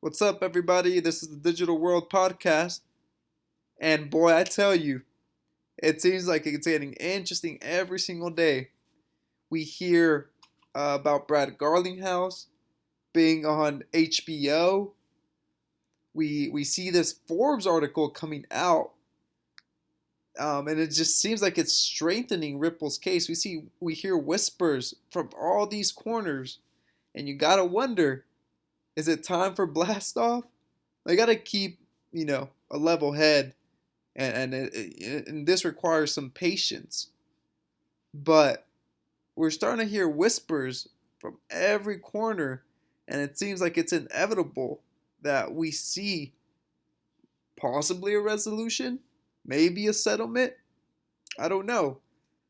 What's up, everybody? This is the Digital World Podcast. And boy, I tell you, it seems like it's getting interesting every single day. We hear about Brad Garlinghouse being on HBO. We see this Forbes article coming out, and it just seems like it's strengthening Ripple's case. We hear whispers from all these corners, and you gotta wonder: is it time for blast off? I gotta keep a level head, and this requires some patience. But we're starting to hear whispers from every corner, and it seems like it's inevitable that we see possibly a resolution, maybe a settlement. I don't know.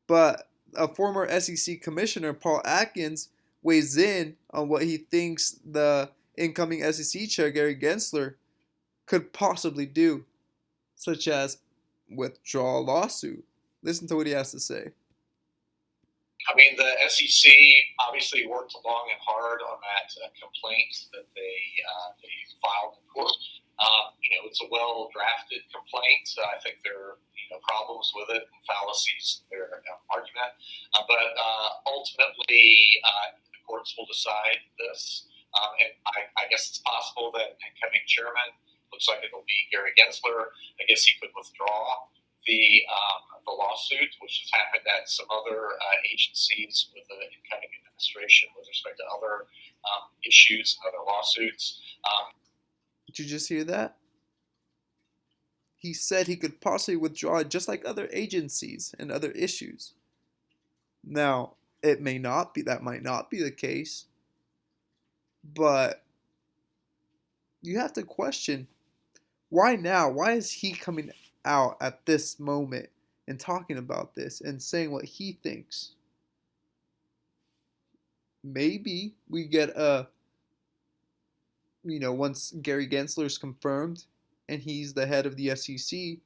But a former SEC commissioner, Paul Atkins, weighs in on what he thinks the incoming SEC chair, Gary Gensler, could possibly do, such as withdraw a lawsuit. Listen to what he has to say. I mean, the SEC obviously worked long and hard on that complaint that they filed in court. It's a well-drafted complaint. I think there are problems with it and fallacies in their argument. But ultimately, the courts will decide this. And I guess it's possible that incoming chairman, looks like it'll be Gary Gensler, I guess he could withdraw the lawsuit, which has happened at some other agencies with the incoming administration with respect to other issues and other lawsuits. Did you just hear that? He said he could possibly withdraw it just like other agencies and other issues. Now, it may not be, that might not be the case, but you have to question, why now? Why is he coming out at this moment and talking about this and saying what he thinks? Maybe we get once Gary Gensler's confirmed and he's the head of the SEC,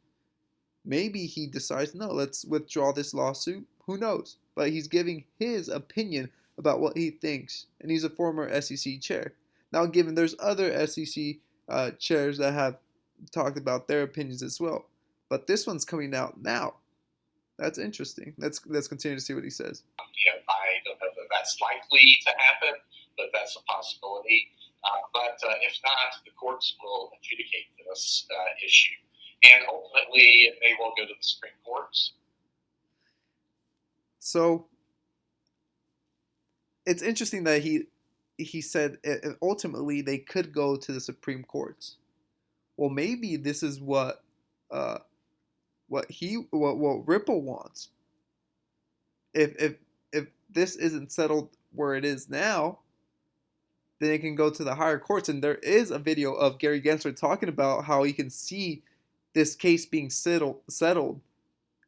maybe he decides, no, let's withdraw this lawsuit. Who knows? But he's giving his opinion about what he thinks, and he's a former SEC chair. Now, given there's other SEC chairs that have talked about their opinions as well, but this one's coming out now. That's interesting. Let's continue to see what he says. I don't know that that's likely to happen, but that's a possibility. But if not, the courts will adjudicate this issue. And ultimately, it may well go to the Supreme Court. So it's interesting that he said ultimately they could go to the Supreme Courts. Well, maybe this is what Ripple wants. If this isn't settled where it is now, then it can go to the higher courts. And there is a video of Gary Gensler talking about how he can see this case being settled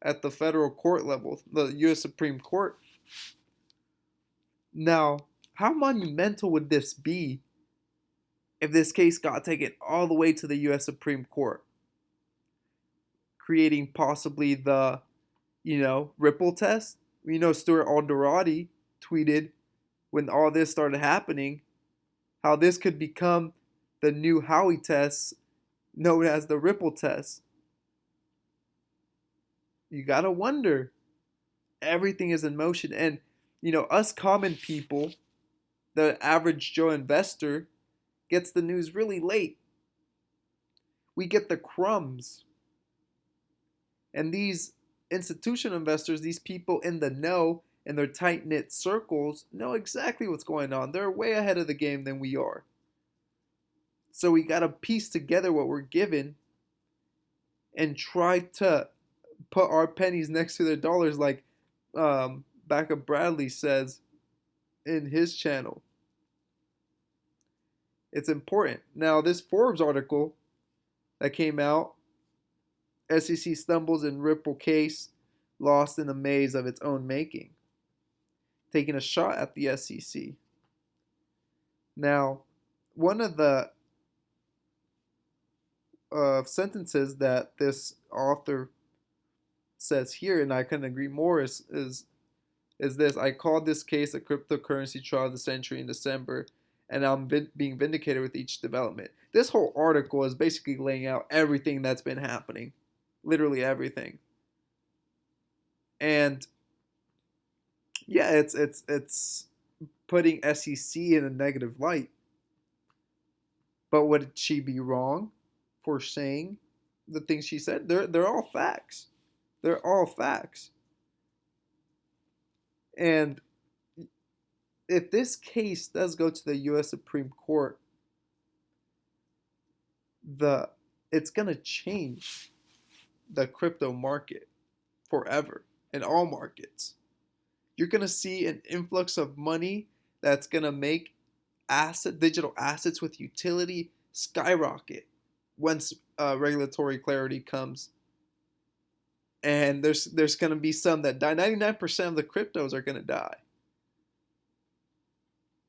at the federal court level, the U.S. Supreme Court. Now, how monumental would this be if this case got taken all the way to the U.S. Supreme Court, creating possibly the, Ripple test? Stuart Alderati tweeted when all this started happening, how this could become the new Howey test known as the Ripple test. You gotta wonder. Everything is in motion. And, us common people, the average Joe investor, gets the news really late. We get the crumbs. And these institutional investors, these people in the know, in their tight-knit circles, know exactly what's going on. They're way ahead of the game than we are. So we got to piece together what we're given and try to put our pennies next to their dollars, like Becca Bradley says in his channel. It's important. Now, this Forbes article that came out, SEC stumbles in Ripple case, lost in a maze of its own making, taking a shot at the SEC. Now, one of the sentences that this author says here, and I couldn't agree more, is this: I called this case a cryptocurrency trial of the century in December, and I'm being vindicated with each development. This whole article is basically laying out everything that's been happening, literally everything. And yeah, it's putting SEC in a negative light. But would she be wrong for saying the things she said? They're all facts. They're all facts. And if this case does go to the U.S. Supreme Court, the it's gonna change the crypto market forever in all markets. You're gonna see an influx of money that's gonna make digital assets with utility skyrocket once regulatory clarity comes. And there's gonna be some that die. 99% of the cryptos are gonna die.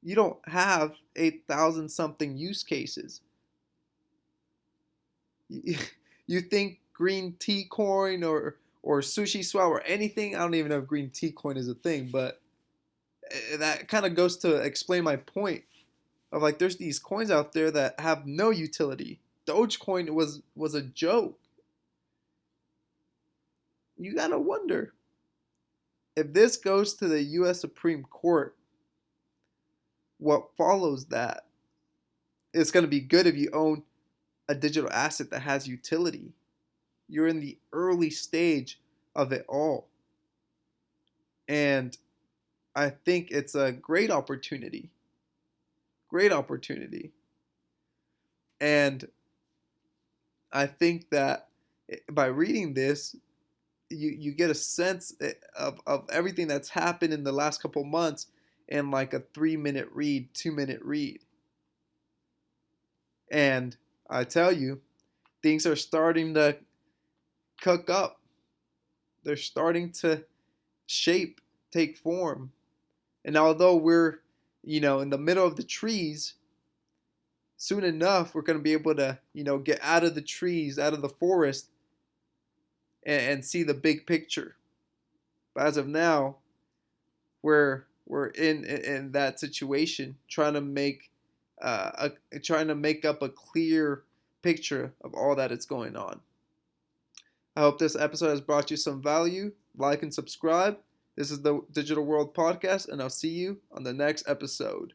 You don't have 8,000 something use cases. You think green tea coin or sushi swap or anything? I don't even know if green tea coin is a thing, but that kind of goes to explain my point of like there's these coins out there that have no utility. Dogecoin was a joke. You gotta wonder if this goes to the U.S. Supreme Court, what follows that? It's gonna be good if you own a digital asset that has utility. You're in the early stage of it all. And I think it's a great opportunity. Great opportunity. And I think that by reading this, you get a sense of everything that's happened in the last couple months in like a 3-minute read, 2-minute read. And I tell you, things are starting to cook up. They're starting to shape, take form. And although we're, in the middle of the trees, soon enough we're going to be able to, get out of the trees, out of the forest, and see the big picture. But as of now, we're in that situation, trying to make up a clear picture of all that is going on. I hope this episode has brought you some value. Like and subscribe. This is the Digital World Podcast, and I'll see you on the next episode.